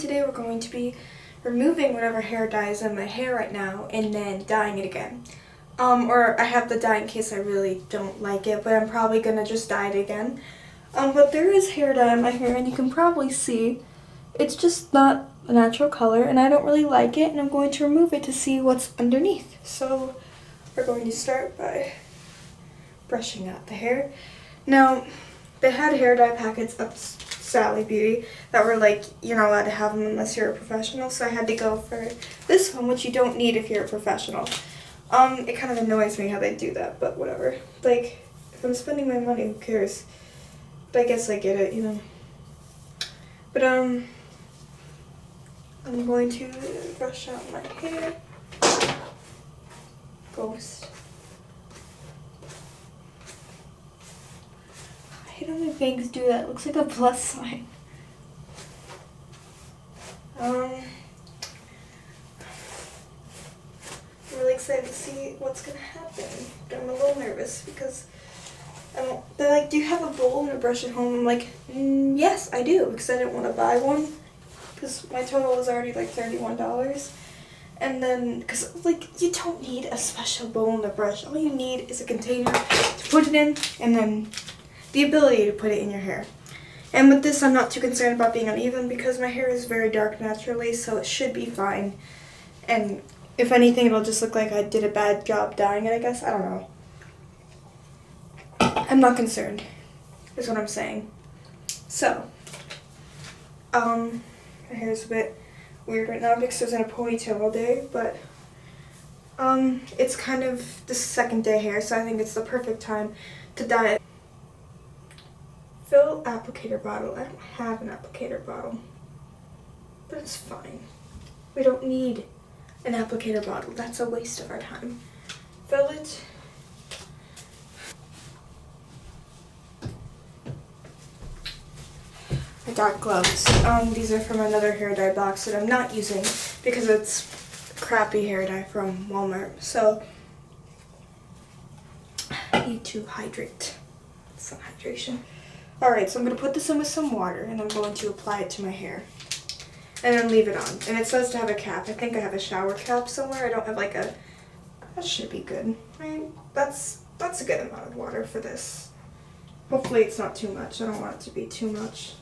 today we're going to be removing whatever hair dye is in my hair right now and then dyeing it again. Or I have the dye in case I really don't like it, but I'm probably gonna just dye it again. But there is hair dye in my hair, and you can probably see it's just not a natural color, and I don't really like it, and I'm going to remove it to see what's underneath. So we're going to start by brushing out the hair. Now, they had hair dye packets at Sally Beauty that were like, you're not allowed to have them unless you're a professional, so I had to go for this one, which you don't need if you're a professional. It kind of annoys me how they do that, but whatever. Like, if I'm spending my money, who cares? But I guess I get it, you know. But, I'm going to brush out my hair. Ghost. I hate when my bangs do that. It looks like a plus sign. I'm really excited to see what's gonna happen. But I'm a little nervous because they're like, do you have a bowl and a brush at home? I'm like, yes, I do, because I didn't want to buy one because my total was already like $31. And then, because like, you don't need a special bowl and a brush. All you need is a container to put it in, and then the ability to put it in your hair. And with this, I'm not too concerned about being uneven because my hair is very dark naturally, so it should be fine. And if anything, it'll just look like I did a bad job dyeing it, I guess. I don't know. I'm not concerned, is what I'm saying. So, my hair's a bit weird right now because I was in a ponytail all day, but it's kind of the second day hair, so I think it's the perfect time to dye it. Fill applicator bottle. I don't have an applicator bottle, but it's fine. We don't need an applicator bottle. That's a waste of our time. Fill it. I got gloves. These are from another hair dye box that I'm not using because it's crappy hair dye from Walmart. So I need to hydrate. Some hydration. Alright, so I'm going to put this in with some water and I'm going to apply it to my hair. And then leave it on. And it says to have a cap. I think I have a shower cap somewhere. I don't have like a... That should be good. Right? That's a good amount of water for this. Hopefully it's not too much. I don't want it to be too much.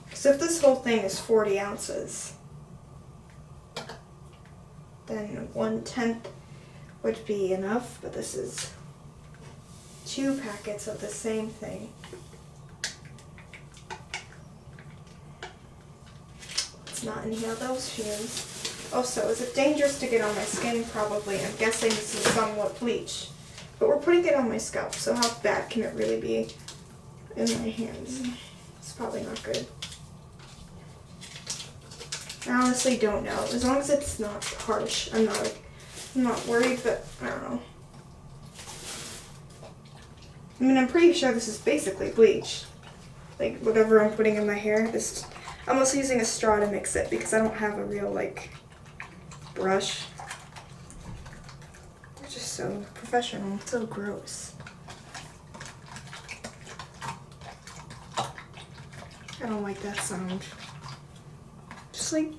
Because if this whole thing is 40 ounces, then 1/10 would be enough. But this is 2 packets of the same thing. Not inhale those fumes. Also, is it dangerous to get on my skin? Probably. I'm guessing this is somewhat bleach. But we're putting it on my scalp, so how bad can it really be in my hands? It's probably not good. I honestly don't know. As long as it's not harsh, I'm not worried, but I don't know. I mean, I'm pretty sure this is basically bleach. Like, whatever I'm putting in my hair, I'm also using a straw to mix it because I don't have a real, like, brush. They're just so professional. It's so gross. I don't like that sound. Just, like,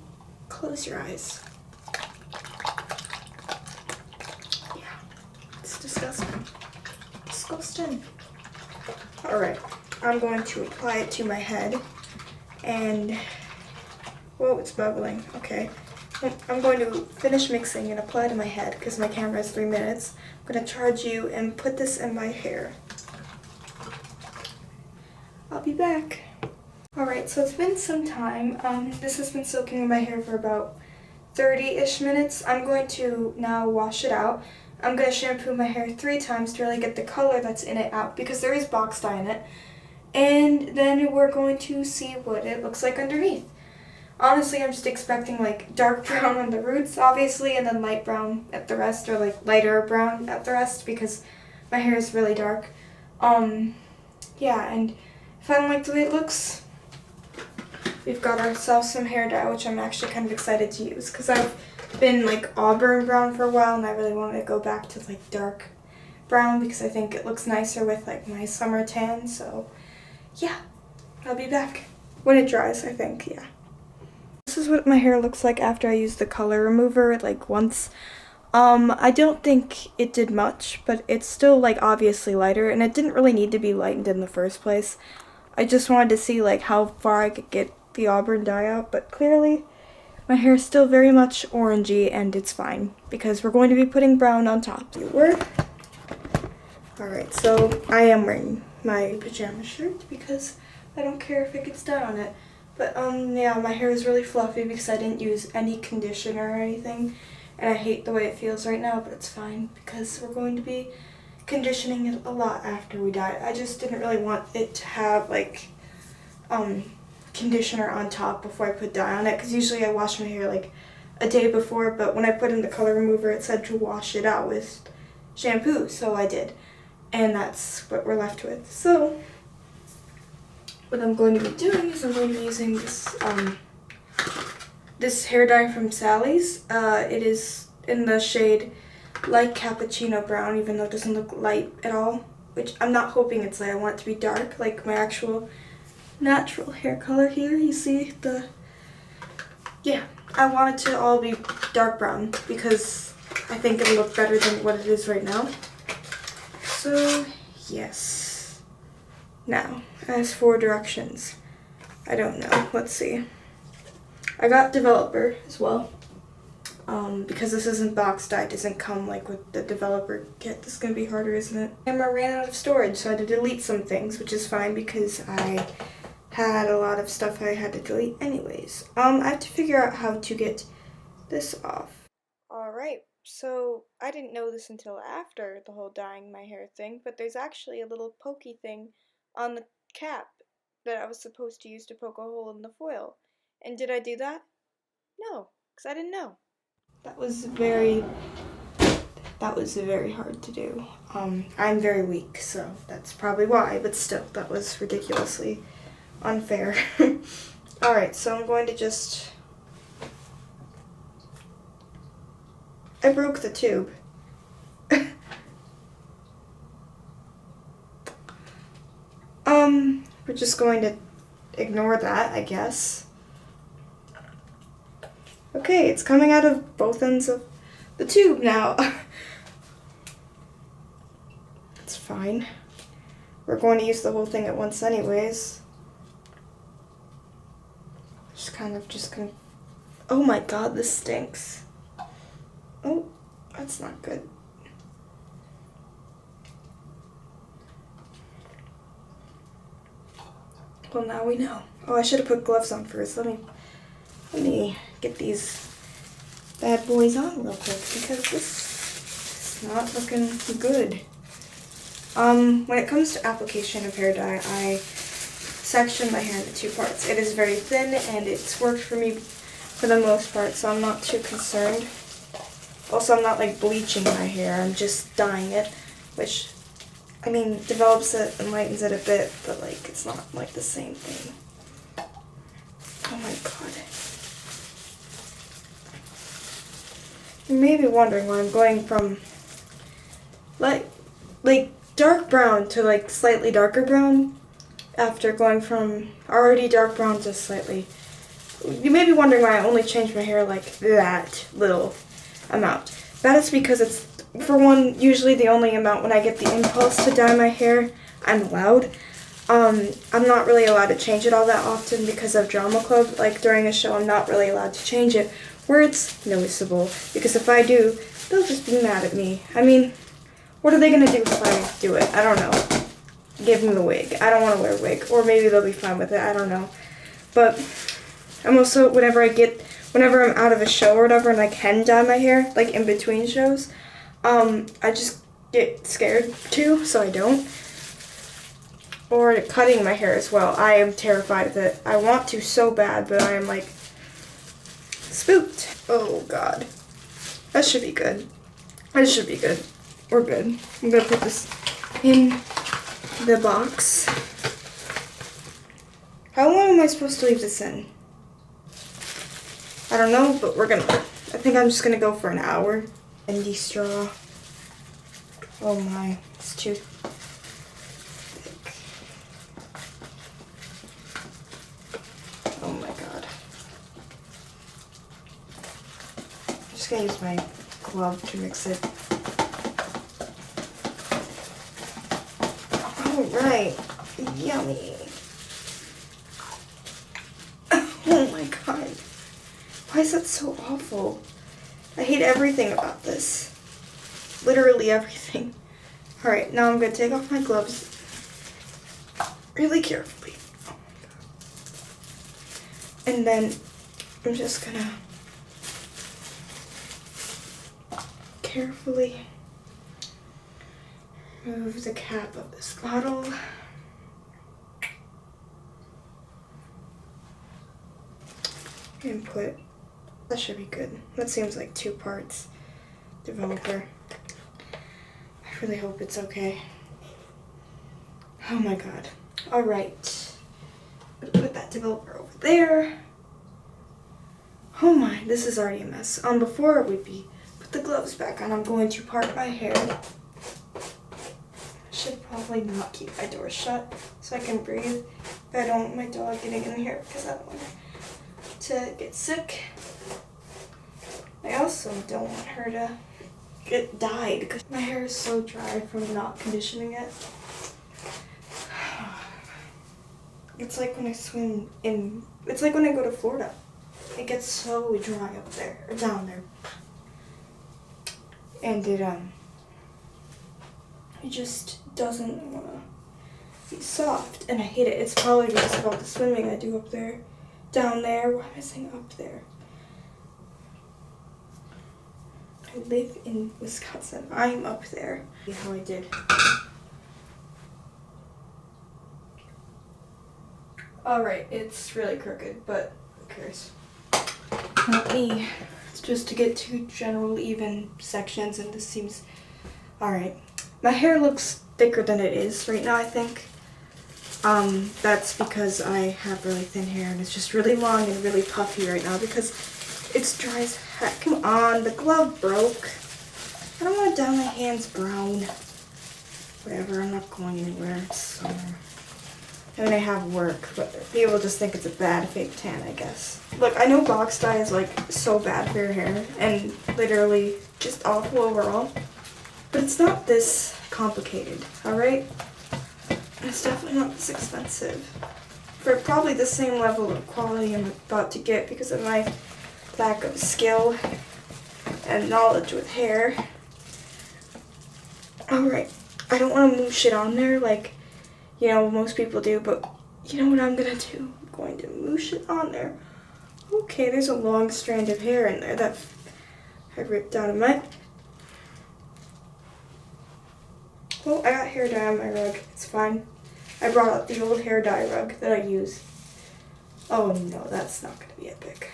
close your eyes. Yeah, it's disgusting. Disgusting. Alright, I'm going to apply it to my head. And, whoa, it's bubbling. Okay. I'm going to finish mixing and apply to my head because my camera is 3 minutes. I'm going to charge you and put this in my hair. I'll be back. Alright, so it's been some time. This has been soaking in my hair for about 30-ish minutes. I'm going to now wash it out. I'm going to shampoo my hair 3 times to really get the color that's in it out because there is box dye in it. And then we're going to see what it looks like underneath. Honestly, I'm just expecting like dark brown on the roots, obviously, and then light brown at the rest, or like lighter brown at the rest, because my hair is really dark. Yeah, and if I don't like the way it looks, we've got ourselves some hair dye, which I'm actually kind of excited to use, because I've been like auburn brown for a while, and I really wanted to go back to like dark brown, because I think it looks nicer with like my summer tan, so... Yeah, I'll be back when it dries, I think, yeah. is what my hair looks like after I use the color remover like once. I don't think it did much, but it's still like obviously lighter, and it didn't really need to be lightened in the first place. I just wanted to see like how far I could get the auburn dye out, but clearly my hair is still very much orangey, and it's fine because we're going to be putting brown on top. Alright, so I am wearing my pajama shirt because I don't care if it gets dye on it. But yeah, my hair is really fluffy because I didn't use any conditioner or anything. And I hate the way it feels right now, but it's fine because we're going to be conditioning it a lot after we dye it. I just didn't really want it to have like conditioner on top before I put dye on it, because usually I wash my hair like a day before, but when I put in the color remover it said to wash it out with shampoo, so I did. And that's what we're left with. So what I'm going to be doing is I'm going to be using this this hair dye from Sally's. It is in the shade Light Cappuccino Brown, even though it doesn't look light at all, which I'm not hoping it's light. I want it to be dark, like my actual natural hair color here. You see yeah, I want it to all be dark brown because I think it'll look better than what it is right now. So yes. Now, as for directions, I don't know. Let's see. I got Developer as well. Because this isn't box dye, it doesn't come like with the Developer kit. This is going to be harder, isn't it? Camera ran out of storage, so I had to delete some things, which is fine because I had a lot of stuff I had to delete anyways. I have to figure out how to get this off. Alright, so I didn't know this until after the whole dyeing my hair thing, but there's actually a little pokey thing on the cap that I was supposed to use to poke a hole in the foil. And did I do that? No, because I didn't know. That was very hard to do. I'm very weak, so that's probably why, but still, that was ridiculously unfair. Alright, so I'm going to just... I broke the tube. We're just going to ignore that, I guess. Okay, it's coming out of both ends of the tube now. It's fine. We're going to use the whole thing at once anyways. Just gonna... Oh my god, this stinks. Oh, that's not good. Well, now we know. Oh, I should have put gloves on first. Let me get these bad boys on real quick because this is not looking good. When it comes to application of hair dye, I section my hair into two parts. It is very thin and it's worked for me for the most part, so I'm not too concerned. Also, I'm not like bleaching my hair, I'm just dyeing it, which, I mean, develops it and lightens it a bit, but like, it's not like the same thing. Oh my god. You may be wondering why I'm going from like dark brown to like slightly darker brown after going from already dark brown to slightly. You may be wondering why I only changed my hair like that little amount. That is because it's, for one, usually the only amount when I get the impulse to dye my hair, I'm allowed. I'm not really allowed to change it all that often because of drama club. Like during a show, I'm not really allowed to change it where it's noticeable, because if I do, they'll just be mad at me. I mean, what are they gonna do if I do it? I don't know. Give them the wig. I don't want to wear a wig, or maybe they'll be fine with it. I don't know. But I'm also, whenever I'm out of a show or whatever and I can dye my hair, like in between shows, I just get scared too, so I don't. Or cutting my hair as well. I am terrified of it. I want to so bad, but I am like spooked. Oh god. That should be good. That should be good. We're good. I'm gonna put this in the box. How long am I supposed to leave this in? I don't know, but I think I'm just gonna go for an hour. Bendy straw. Oh my, it's too thick. Oh my god. gonna use my glove to mix it. Alright. Yummy. Oh my god. Why is that so awful? I hate everything about this. Literally everything. Alright, now I'm gonna take off my gloves really carefully. Oh my god. And then I'm just gonna carefully remove the cap of this bottle. And put, that should be good. That seems like 2 parts developer. I really hope it's okay. Oh my god. Alright. I'm gonna put that developer over there. Oh my, this is already a mess. Before we'd be put the gloves back on, I'm going to part my hair. I should probably not keep my door shut so I can breathe. But I don't want my dog getting in here because I don't want her to get sick. I also don't want her to get dyed because my hair is so dry from not conditioning it. It's like when I swim in, it's like when I go to Florida. It gets so dry up there, or down there. And it just doesn't want to be soft, and I hate it. It's probably because of all the swimming I do up there. Down there, why am I saying up there? I live in Wisconsin. I'm up there. How I did. Alright, it's really crooked, but who cares? Not me. It's just to get 2 general even sections, and this seems alright. My hair looks thicker than it is right now, I think. That's because I have really thin hair and it's just really long and really puffy right now because it's dry as heck. Come on, the glove broke. I don't want to dye my hands brown. Whatever, I'm not going anywhere. It's summer. I mean, I have work, but people just think it's a bad fake tan, I guess. Look, I know box dye is like so bad for your hair and literally just awful overall, but it's not this complicated, alright? It's definitely not this expensive. For probably the same level of quality I'm about to get because of my lack of skill and knowledge with hair. Alright, I don't want to move shit on there like, you know, most people do, but you know what I'm gonna do? I'm going to moosh it on there. Okay, there's a long strand of hair in there that I ripped out of my... Well, I got hair dye on my rug. It's fine. I brought out the old hair dye rug that I use. Oh no, that's not gonna be epic.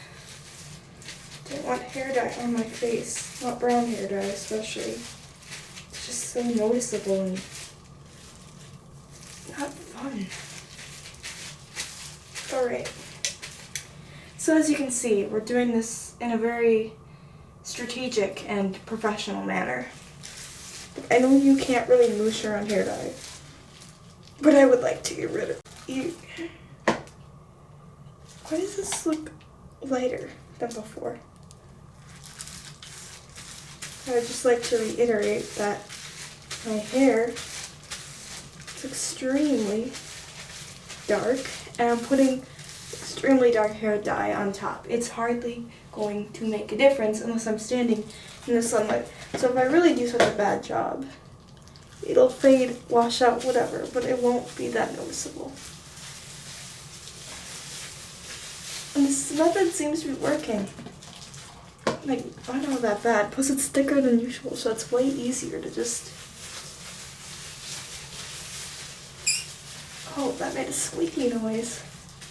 Don't want hair dye on my face. Not brown hair dye, especially. It's just so noticeable and not fun. Alright. So as you can see, we're doing this in a very strategic and professional manner. I know you can't really moosh around hair dye, but I would like to get rid of you. Why does this look lighter than before? I would just like to reiterate that my hair is extremely dark, and I'm putting extremely dark hair dye on top. It's hardly going to make a difference unless I'm standing in the sunlight. So if I really do such a bad job, it'll fade, wash out, whatever, but it won't be that noticeable. And this method seems to be working. Like, I don't know that bad. Plus it's thicker than usual, so it's way easier to just... Oh, that made a squeaky noise.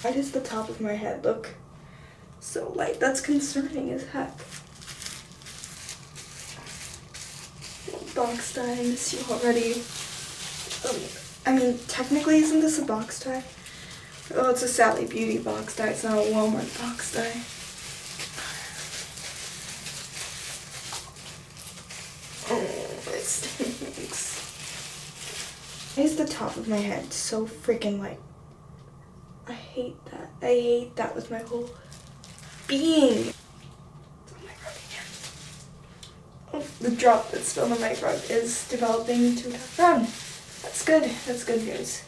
Why does the top of my head look so light? That's concerning as heck. Box dye, I miss you already. I mean, technically, isn't this a box dye? Oh, it's a Sally Beauty box dye. It's not a Walmart box dye. Oh, it stinks. Why is the top of my head so freaking light? I hate that. I hate that with my whole being. It's on my rug again. the drop that's still on my rug is developing into a dark brown. That's good. That's good news.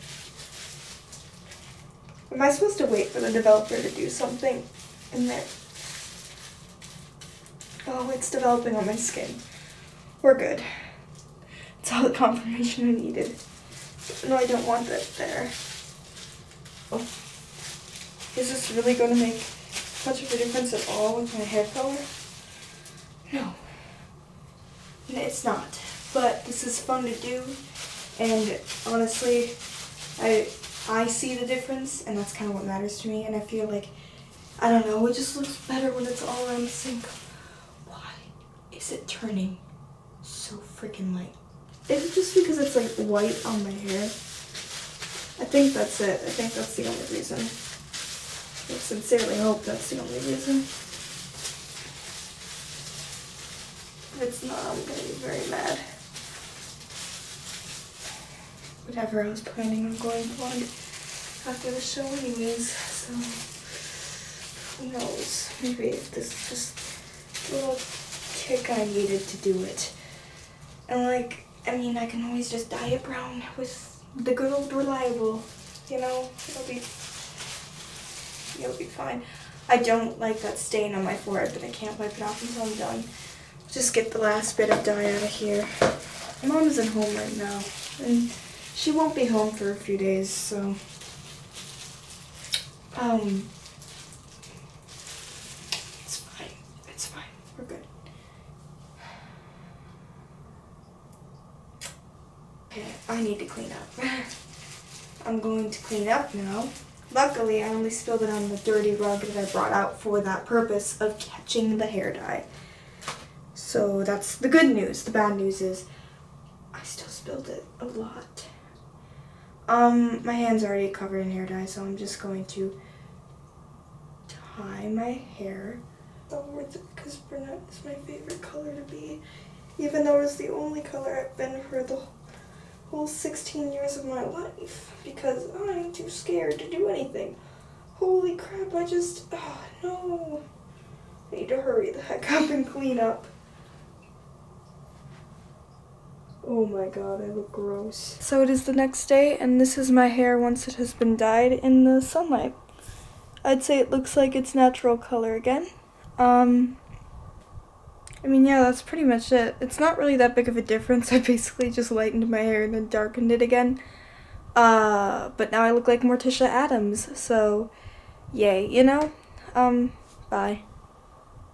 Am I supposed to wait for the developer to do something in there? Oh, it's developing on my skin. We're good. It's all the confirmation I needed. No, I don't want that there. Oh. Is this really going to make much of a difference at all with my hair color? No. It's not. But this is fun to do. And honestly, I see the difference, and that's kind of what matters to me. And I feel like, I don't know, it just looks better when it's all around the same color. Why is it turning so freaking light? Is it just because it's like white on my hair? I think that's it. I think that's the only reason. I sincerely hope that's the only reason. If it's not, I'm gonna be very mad. Whatever, I was planning on going blonde after the show anyways, so who knows? Maybe this is just a little kick I needed to do it. And like, I mean, I can always just dye it brown with the good old Reliable, you know? It'll be fine. I don't like that stain on my forehead, but I can't wipe it off until I'm done. Just get the last bit of dye out of here. My mom isn't home right now, and she won't be home for a few days, so it's fine. It's fine. We're good. Okay, I need to clean up. I'm going to clean up now. Luckily, I only spilled it on the dirty rug that I brought out for that purpose of catching the hair dye. So that's the good news. The bad news is I still spilled it a lot. My hand's already covered in hair dye, so I'm just going to tie my hair. It's not worth it because brunette is my favorite color to be, even though it's the only color I've been for the whole 16 years of my life, because I'm too scared to do anything. Holy crap, no. I need to hurry the heck up and clean up. Oh my god, I look gross. So it is the next day, and this is my hair once it has been dyed in the sunlight. I'd say it looks like its natural color again. I mean, yeah, that's pretty much it. It's not really that big of a difference. I basically just lightened my hair and then darkened it again. But now I look like Morticia Addams, so yay, you know? Bye.